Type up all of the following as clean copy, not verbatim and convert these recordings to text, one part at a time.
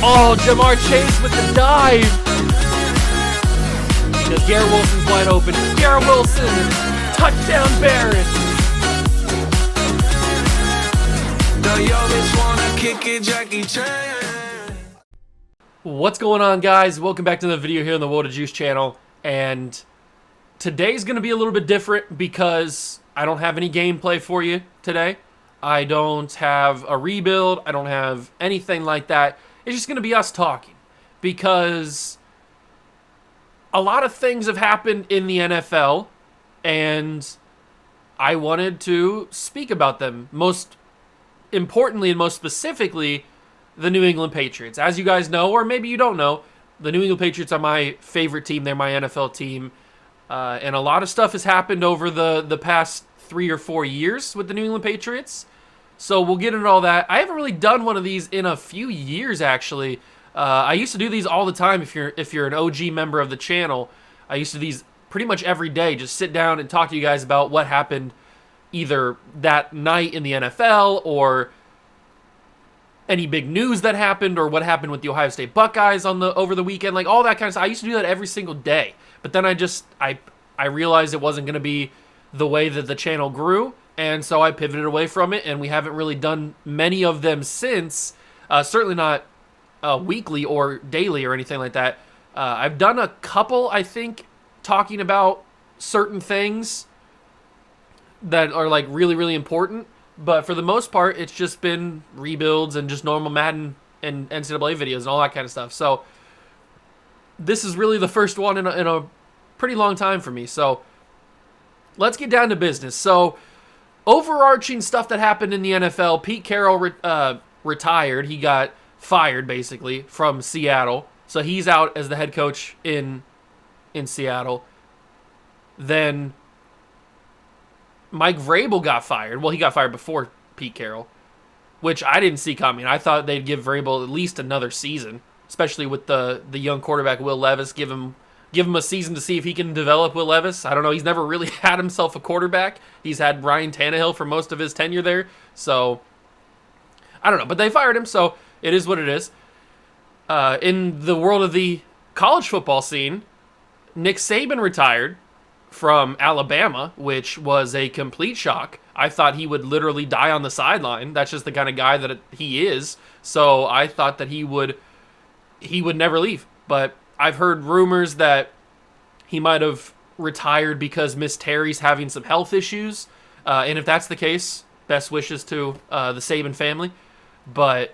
Oh, Jamar Chase with the dive. Because Garrett Wilson's wide open. Garrett Wilson, touchdown Bears. What's going on, guys? Welcome back to the video here on the World of Juice channel. And today's going to be a little bit different because I don't have any gameplay for you today. I don't have a rebuild. I don't have anything like that. It's just going to be us talking because a lot of things have happened in the NFL and I wanted to speak about them. Most importantly and most specifically, the New England Patriots. As you guys know, or maybe you don't know, the New England Patriots are my favorite team. They're my NFL team. And a lot of stuff has happened over the past 3 or 4 years with the New England Patriots. So we'll get into all that. I haven't really done one of these in a few years, actually. I used to do these all the time. If you're an OG member of the channel, I used to do these pretty much every day. Just sit down and talk to you guys about what happened either that night in the NFL or any big news that happened or what happened with the Ohio State Buckeyes over the weekend, like all that kind of stuff. I used to do that every single day. But then I realized it wasn't going to be the way that the channel grew, and so I pivoted away from it, and we haven't really done many of them since. Certainly not weekly or daily or anything like that. I've done a couple, I think, talking about certain things that are like really, really important. But for the most part, it's just been rebuilds and just normal Madden and NCAA videos and all that kind of stuff. So this is really the first one in a pretty long time for me. So let's get down to business. So overarching stuff that happened in the NFL, Pete Carroll retired. He got fired, basically, from Seattle. So he's out as the head coach in Seattle. Then Mike Vrabel got fired. Well, he got fired before Pete Carroll, which I didn't see coming. I thought they'd give Vrabel at least another season, especially with the young quarterback Will Levis. Give him a season to see if he can develop Will Levis. I don't know. He's never really had himself a quarterback. He's had Ryan Tannehill for most of his tenure there. So I don't know. But they fired him, so it is what it is. In the world of the college football scene, Nick Saban retired from Alabama, which was a complete shock. I thought he would literally die on the sideline. That's just the kind of guy that he is. So I thought that he would never leave. But I've heard rumors that he might have retired because Miss Terry's having some health issues. And if that's the case, best wishes to the Saban family. But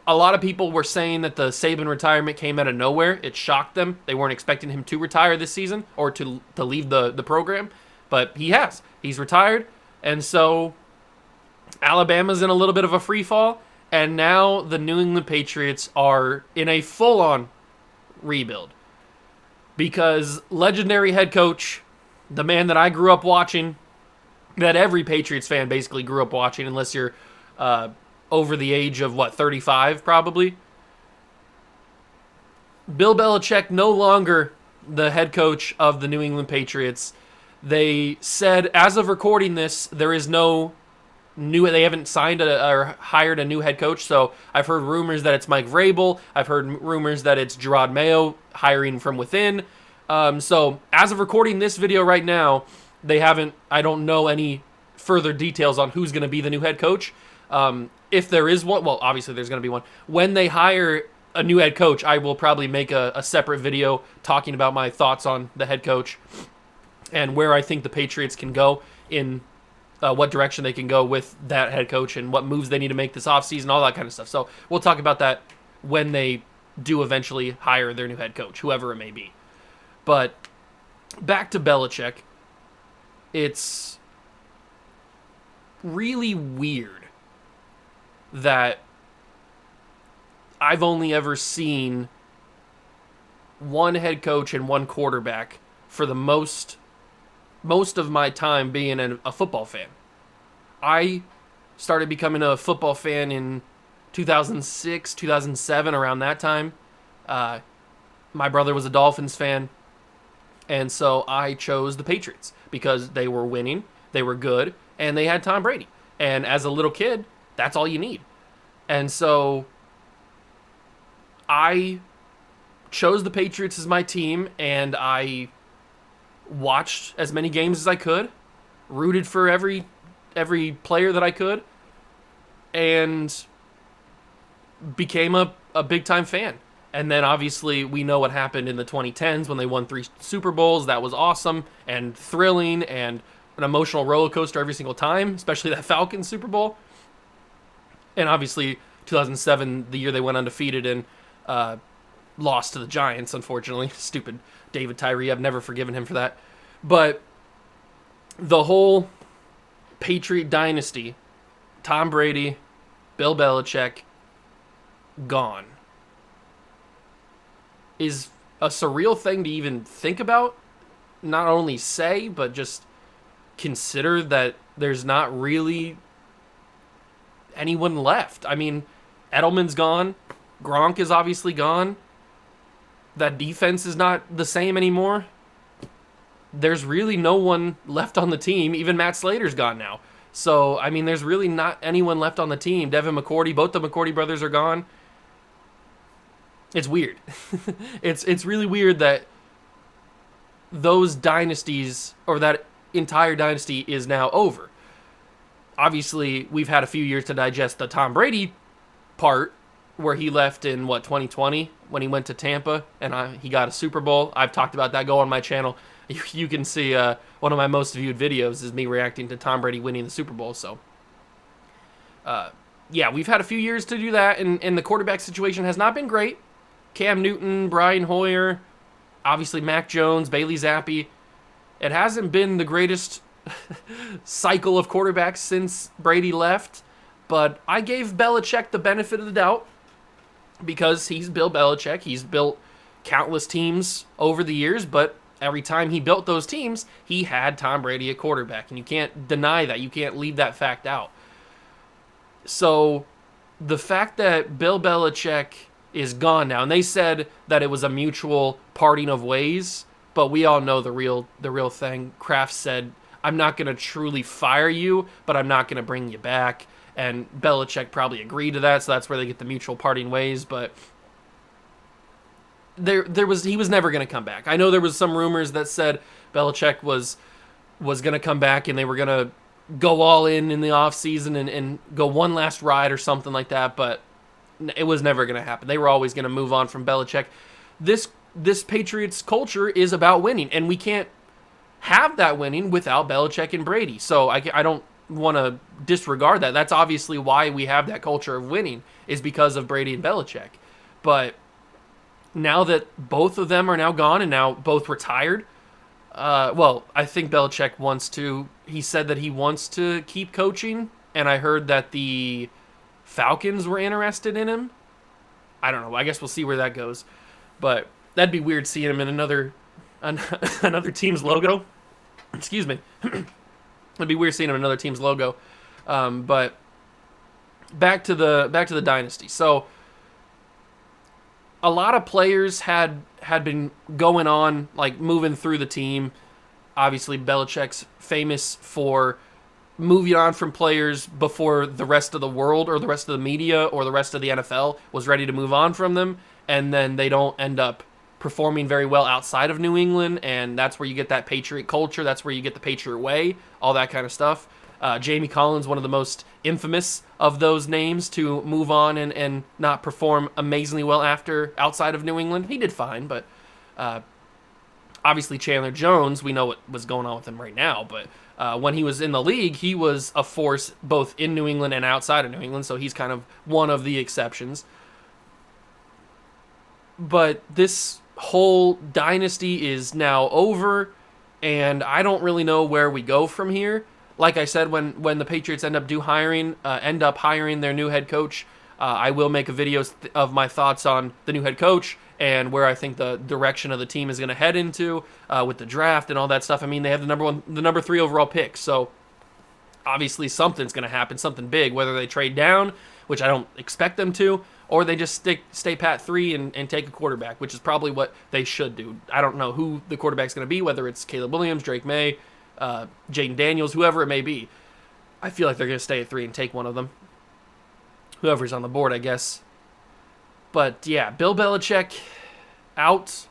a lot of people were saying that the Saban retirement came out of nowhere. It shocked them. They weren't expecting him to retire this season or to leave the program. But he has. He's retired. And so Alabama's in a little bit of a free fall. And now the New England Patriots are in a full-on rebuild. Because legendary head coach, the man that I grew up watching, that every Patriots fan basically grew up watching, unless you're over the age of, 35 probably. Bill Belichick no longer the head coach of the New England Patriots. They said, as of recording this, there is no they haven't signed or hired a new head coach. So I've heard rumors that it's Mike Vrabel. I've heard rumors that it's Gerard Mayo hiring from within. So as of recording this video right now, I don't know any further details on who's going to be the new head coach. If there is one, well, obviously there's going to be one. When they hire a new head coach, I will probably make a separate video talking about my thoughts on the head coach and where I think the Patriots can go in what direction they can go with that head coach and what moves they need to make this offseason, all that kind of stuff. So we'll talk about that when they do eventually hire their new head coach, whoever it may be. But back to Belichick, it's really weird that I've only ever seen one head coach and one quarterback for the most of my time being a football fan. I started becoming a football fan in 2006, 2007, around that time. My brother was a Dolphins fan, and so I chose the Patriots because they were winning, they were good, and they had Tom Brady. And as a little kid, That's all you need. And so I chose the Patriots as my team, and I watched as many games as I could, rooted for every player that I could, and became a big-time fan. And then, obviously, we know what happened in the 2010s when they won 3 Super Bowls. That was awesome and thrilling and an emotional roller coaster every single time, especially that Falcons Super Bowl. And, obviously, 2007, the year they went undefeated and lost to the Giants, unfortunately. Stupid David Tyree. I've never forgiven him for that. But the whole Patriot dynasty, Tom Brady, Bill Belichick, gone, is a surreal thing to even think about. Not only say, but just consider that there's not really anyone left. I mean, Edelman's gone. Gronk is obviously gone. That defense is not the same anymore. There's really no one left on the team. Even Matt Slater's gone now. So, I mean, there's really not anyone left on the team. Devin McCourty, both the McCourty brothers are gone. It's weird. It's really weird that those dynasties, or that entire dynasty, is now over. Obviously, we've had a few years to digest the Tom Brady part, where he left in, 2020, when he went to Tampa, and he got a Super Bowl. I've talked about that. Go on my channel. You can see one of my most viewed videos is me reacting to Tom Brady winning the Super Bowl. So, yeah, we've had a few years to do that, and the quarterback situation has not been great. Cam Newton, Brian Hoyer, obviously Mac Jones, Bailey Zappi. It hasn't been the greatest cycle of quarterbacks since Brady left, but I gave Belichick the benefit of the doubt because he's Bill Belichick. He's built countless teams over the years, but every time he built those teams, he had Tom Brady at quarterback, and you can't deny that. You can't leave that fact out. So the fact that Bill Belichick is gone now, and they said that it was a mutual parting of ways, but we all know the real thing. Kraft said, "I'm not going to truly fire you, but I'm not going to bring you back." And Belichick probably agreed to that, so that's where they get the mutual parting ways. But he was never going to come back. I know there was some rumors that said Belichick was going to come back and they were going to go all in the offseason and go one last ride or something like that, but it was never going to happen. They were always going to move on from Belichick. This Patriots culture is about winning, and we can't have that winning without Belichick and Brady. So I don't want to disregard that. That's obviously why we have that culture of winning, is because of Brady and Belichick. But now that both of them are now gone and now both retired, I think Belichick he said that he wants to keep coaching, and I heard that the Falcons were interested in him. I don't know. I guess we'll see where that goes. But that'd be weird seeing him in another team's logo. Excuse me. It'd be weird seeing him in another team's logo. But back to the dynasty. So a lot of players had been going on, like moving through the team. Obviously, Belichick's famous for moving on from players before the rest of the world or the rest of the media or the rest of the NFL was ready to move on from them, and then they don't end up performing very well outside of New England, and that's where you get that Patriot culture. That's where you get the Patriot way, all that kind of stuff. Jamie Collins, one of the most infamous of those names to move on and not perform amazingly well outside of New England. He did fine, but obviously Chandler Jones, we know what was going on with him right now, but when he was in the league, he was a force both in New England and outside of New England, so he's kind of one of the exceptions. But this whole dynasty is now over, and I don't really know where we go from here. Like I said, when the Patriots end up hiring their new head coach, I will make a video of my thoughts on the new head coach and where I think the direction of the team is going to head into with the draft and all that stuff. I mean, they have the number 3 overall pick, so obviously something's going to happen, something big, whether they trade down, which I don't expect them to, or they just stay pat 3 and take a quarterback, which is probably what they should do. I don't know who the quarterback's going to be, whether it's Caleb Williams, Drake May, Jaden Daniels, whoever it may be. I feel like they're going to stay at 3 and take one of them. whoever's on the board, I guess. But yeah, Bill Belichick out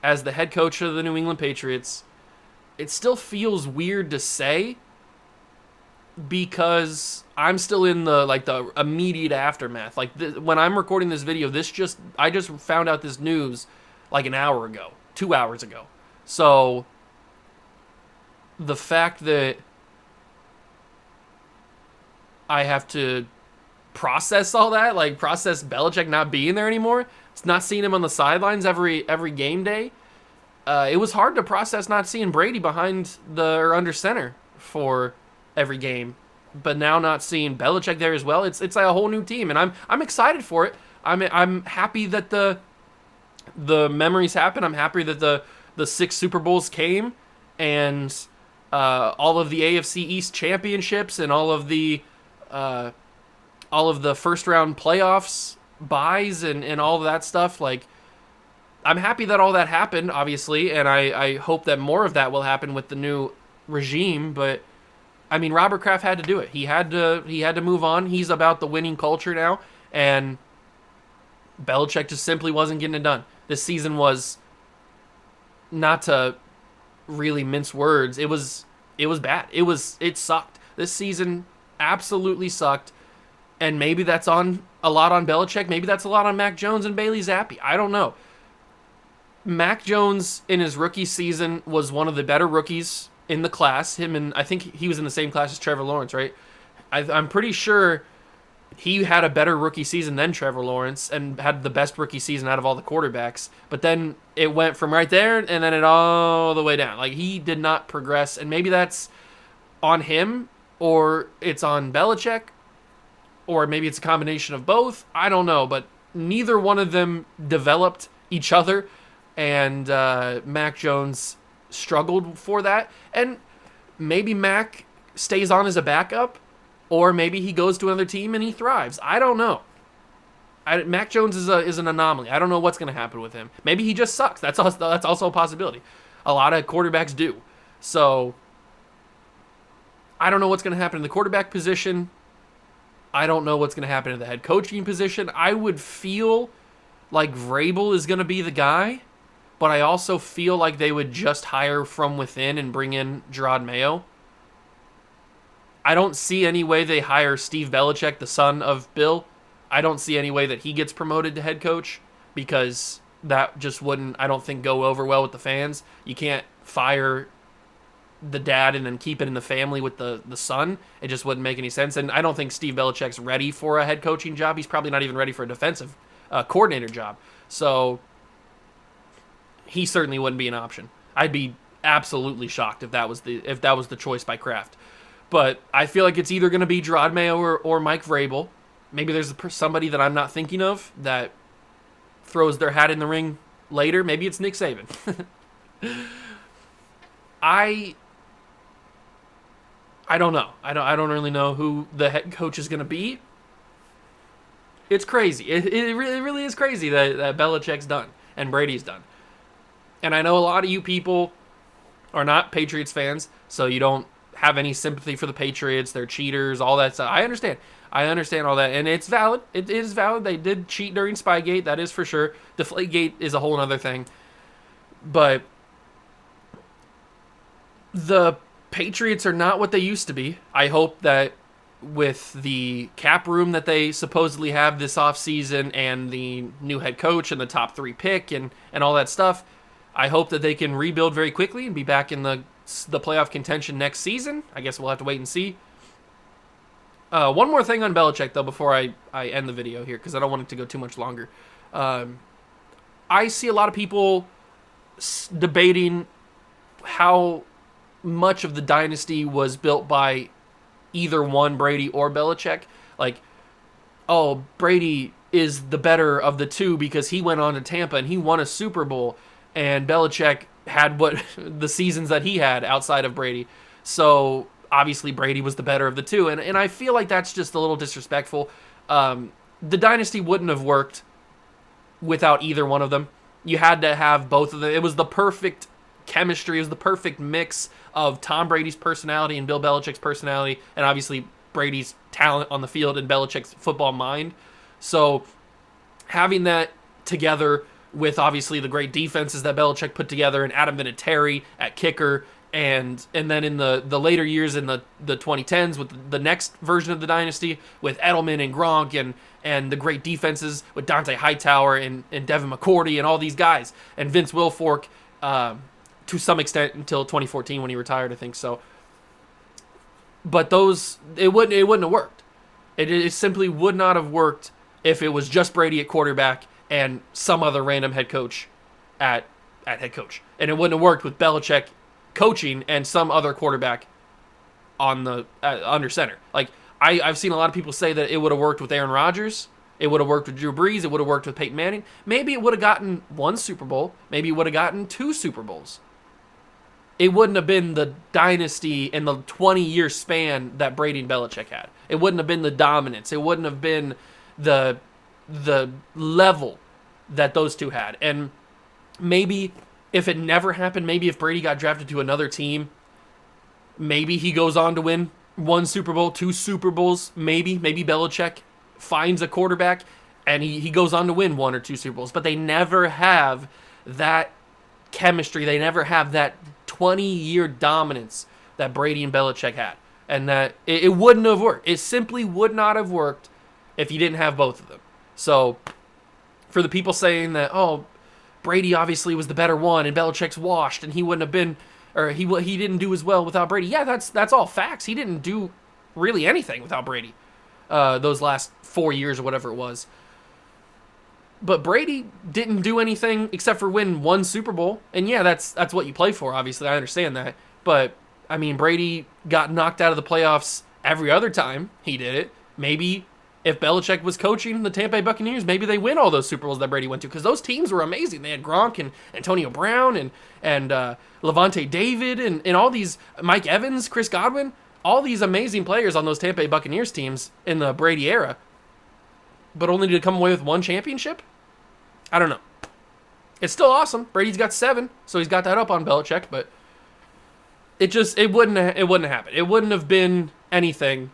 as the head coach of the New England Patriots. It still feels weird to say because I'm still in the immediate aftermath. When I'm recording this video, I just found out this news like an hour ago, 2 hours ago. So the fact that I have to process all that, like process Belichick not being there anymore, it's not seeing him on the sidelines every game day. It was hard to process not seeing Brady under center for every game, but now not seeing Belichick there as well. It's like a whole new team, and I'm excited for it. I'm happy that the memories happen. I'm happy that the 6 Super Bowls came, and all of the AFC East championships and all of the first round playoffs buys and all of that stuff. Like, I'm happy that all that happened, obviously, and I hope that more of that will happen with the new regime. But I mean, Robert Kraft had to do it. He had to move on. He's about the winning culture now, and Belichick just simply wasn't getting it done. This season was, not to really mince words, it was bad. It sucked. This season absolutely sucked. And maybe that's a lot on Belichick. Maybe that's a lot on Mac Jones and Bailey Zappi. I don't know. Mac Jones in his rookie season was one of the better rookies in the class. I think he was in the same class as Trevor Lawrence, right? I'm pretty sure he had a better rookie season than Trevor Lawrence and had the best rookie season out of all the quarterbacks. But then it went from right there and then it all the way down. Like, he did not progress, and maybe that's on him or it's on Belichick or maybe it's a combination of both. I don't know, but neither one of them developed each other, and Mac Jones struggled for that. And maybe Mac stays on as a backup, or maybe he goes to another team and he thrives. I don't know. Mac Jones is an anomaly. I don't know what's going to happen with him. Maybe he just sucks. That's also a possibility. A lot of quarterbacks do. So I don't know what's going to happen in the quarterback position. I don't know what's going to happen in the head coaching position. I would feel like Vrabel is going to be the guy, but I also feel like they would just hire from within and bring in Gerard Mayo. I don't see any way they hire Steve Belichick, the son of Bill. I don't see any way that he gets promoted to head coach, because that just wouldn't, I don't think, go over well with the fans. You can't fire the dad and then keep it in the family with the son. It just wouldn't make any sense. And I don't think Steve Belichick's ready for a head coaching job. He's probably not even ready for a defensive coordinator job. So he certainly wouldn't be an option. I'd be absolutely shocked if that was the choice by Kraft. But I feel like it's either going to be Gerard Mayo or Mike Vrabel. Maybe there's somebody that I'm not thinking of that throws their hat in the ring later. Maybe it's Nick Saban. I don't know. I don't really know who the head coach is going to be. It's crazy. It really is crazy that Belichick's done and Brady's done. And I know a lot of you people are not Patriots fans, so you don't have any sympathy for the Patriots. They're cheaters, all that stuff. I understand all that, and it's valid. It is valid. They did cheat during Spygate, that is for sure. Deflategate is a whole other thing. But the Patriots are not what they used to be. I hope that with the cap room that they supposedly have this offseason and the new head coach and the top 3 pick and all that stuff, I hope that they can rebuild very quickly and be back in the playoff contention next season. I guess we'll have to wait and see. One more thing on Belichick, though, before I end the video here, because I don't want it to go too much longer. I see a lot of people debating how much of the dynasty was built by either one, Brady or Belichick. Like, oh, Brady is the better of the two because he went on to Tampa and he won a Super Bowl, and Belichick had the seasons that he had outside of Brady. So obviously Brady was the better of the two. And I feel like that's just a little disrespectful. The dynasty wouldn't have worked without either one of them. You had to have both of them. It was the perfect chemistry. It was the perfect mix of Tom Brady's personality and Bill Belichick's personality. And obviously Brady's talent on the field and Belichick's football mind. So having that together with obviously the great defenses that Belichick put together and Adam Vinatieri at kicker, and then in the later years in the 2010s with the next version of the dynasty with Edelman and Gronk and the great defenses with Dante Hightower and Devin McCourty and all these guys, and Vince Wilfork to some extent until 2014 when he retired, I think so. But it wouldn't have worked. It simply would not have worked if it was just Brady at quarterback and some other random head coach at head coach. And it wouldn't have worked with Belichick coaching and some other quarterback on the under center. Like I've seen a lot of people say that it would have worked with Aaron Rodgers, it would have worked with Drew Brees, it would have worked with Peyton Manning. Maybe it would have gotten 1 Super Bowl, maybe it would have gotten 2 Super Bowls. It wouldn't have been the dynasty in the 20-year span that Brady and Belichick had. It wouldn't have been the dominance. It wouldn't have been the level that those two had. And maybe if it never happened, maybe if Brady got drafted to another team, maybe he goes on to win 1 Super Bowl, 2 Super Bowls, maybe Belichick finds a quarterback and he goes on to win 1 or 2 Super Bowls. But they never have that chemistry. They never have that 20-year dominance that Brady and Belichick had. And that it wouldn't have worked. It simply would not have worked if you didn't have both of them. So for the people saying that, oh, Brady obviously was the better one and Belichick's washed and he wouldn't have been, or he didn't do as well without Brady. Yeah, that's all facts. He didn't do really anything without Brady those last 4 years or whatever it was. But Brady didn't do anything except for win 1 Super Bowl. And yeah, that's what you play for, obviously. I understand that. But, I mean, Brady got knocked out of the playoffs every other time he did it. Maybe if Belichick was coaching the Tampa Bay Buccaneers, maybe they win all those Super Bowls that Brady went to. Because those teams were amazing. They had Gronk and Antonio Brown and Levante David and all these, Mike Evans, Chris Godwin. All these amazing players on those Tampa Bay Buccaneers teams in the Brady era. But only to come away with 1 championship? I don't know. It's still awesome. Brady's got 7, so he's got that up on Belichick, but it wouldn't have happened. It wouldn't have been anything.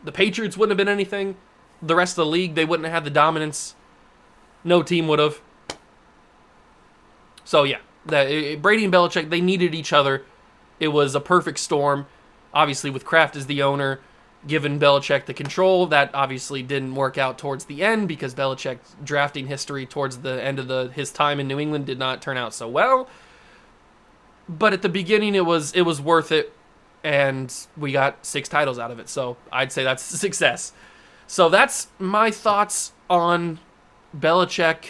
The Patriots wouldn't have been anything. The rest of the league, they wouldn't have had the dominance. No team would have. So yeah, Brady and Belichick, they needed each other. It was a perfect storm. Obviously, with Kraft as the owner, given Belichick the control, that obviously didn't work out towards the end because Belichick's drafting history towards the end of his time in New England did not turn out so well. But at the beginning, it was worth it, and we got 6 titles out of it. So I'd say that's a success. So that's my thoughts on Belichick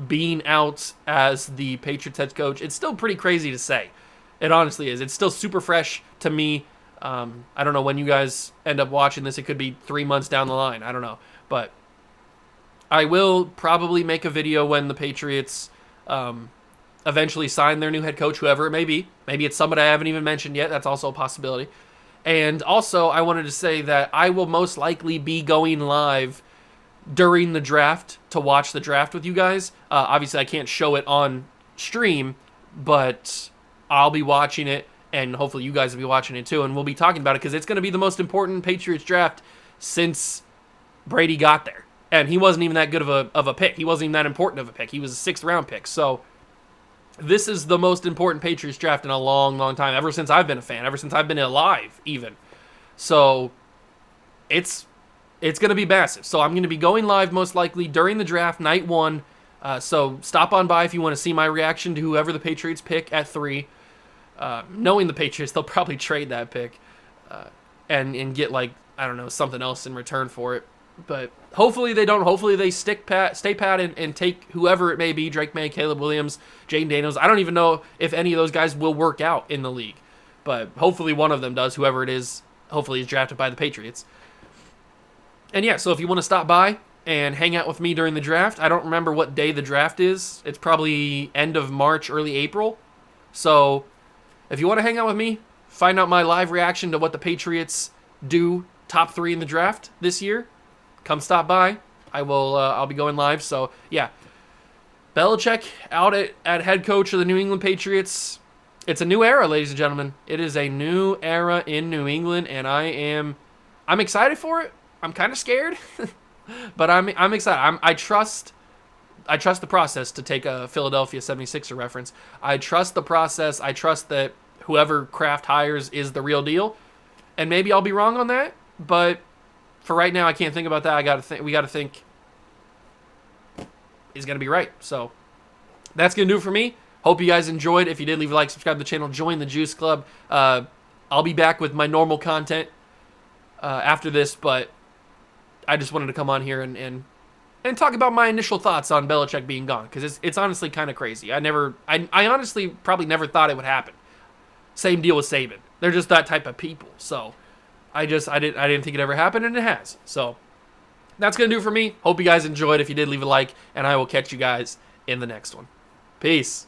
being out as the Patriots head coach. It's still pretty crazy to say. It honestly is. It's still super fresh to me. I don't know when you guys end up watching this. It could be 3 months down the line. I don't know. But I will probably make a video when the Patriots eventually sign their new head coach, whoever it may be. Maybe it's somebody I haven't even mentioned yet. That's also a possibility. And also, I wanted to say that I will most likely be going live during the draft to watch the draft with you guys. Obviously, I can't show it on stream, but I'll be watching it. And hopefully you guys will be watching it too. And we'll be talking about it because it's going to be the most important Patriots draft since Brady got there. And he wasn't even that good of a pick. He wasn't even that important of a pick. He was a 6th round pick. So this is the most important Patriots draft in a long, long time. Ever since I've been a fan. Ever since I've been alive even. So it's going to be massive. So I'm going to be going live most likely during the draft, night 1. So stop on by if you want to see my reaction to whoever the Patriots pick at 3. Knowing the Patriots, they'll probably trade that pick and get, like, I don't know, something else in return for it. But hopefully they don't. Hopefully they stay pat and take whoever it may be, Drake May, Caleb Williams, Jaden Daniels. I don't even know if any of those guys will work out in the league. But hopefully one of them does, whoever it is, hopefully is drafted by the Patriots. And yeah, so if you want to stop by and hang out with me during the draft, I don't remember what day the draft is. It's probably end of March, early April. So if you want to hang out with me, find out my live reaction to what the Patriots do top 3 in the draft this year, come stop by. I'll be going live. So yeah, Belichick out at head coach of the New England Patriots. It's a new era, ladies and gentlemen. It is a new era in New England, and I'm I'm excited for it. I'm kind of scared, but I'm excited. I trust the process, to take a Philadelphia 76er reference. I trust the process. I trust that whoever Kraft hires is the real deal. And maybe I'll be wrong on that, but for right now, I can't think about that. We got to think he's going to be right. So that's going to do it for me. Hope you guys enjoyed. If you did, leave a like, subscribe to the channel, join the Juice Club. I'll be back with my normal content after this, but I just wanted to come on here and talk about my initial thoughts on Belichick being gone, because it's honestly kind of crazy. I honestly probably never thought it would happen. Same deal with Saban. They're just that type of people. So I didn't think it ever happened, and it has. So that's gonna do it for me. Hope you guys enjoyed. If you did, leave a like, and I will catch you guys in the next one. Peace.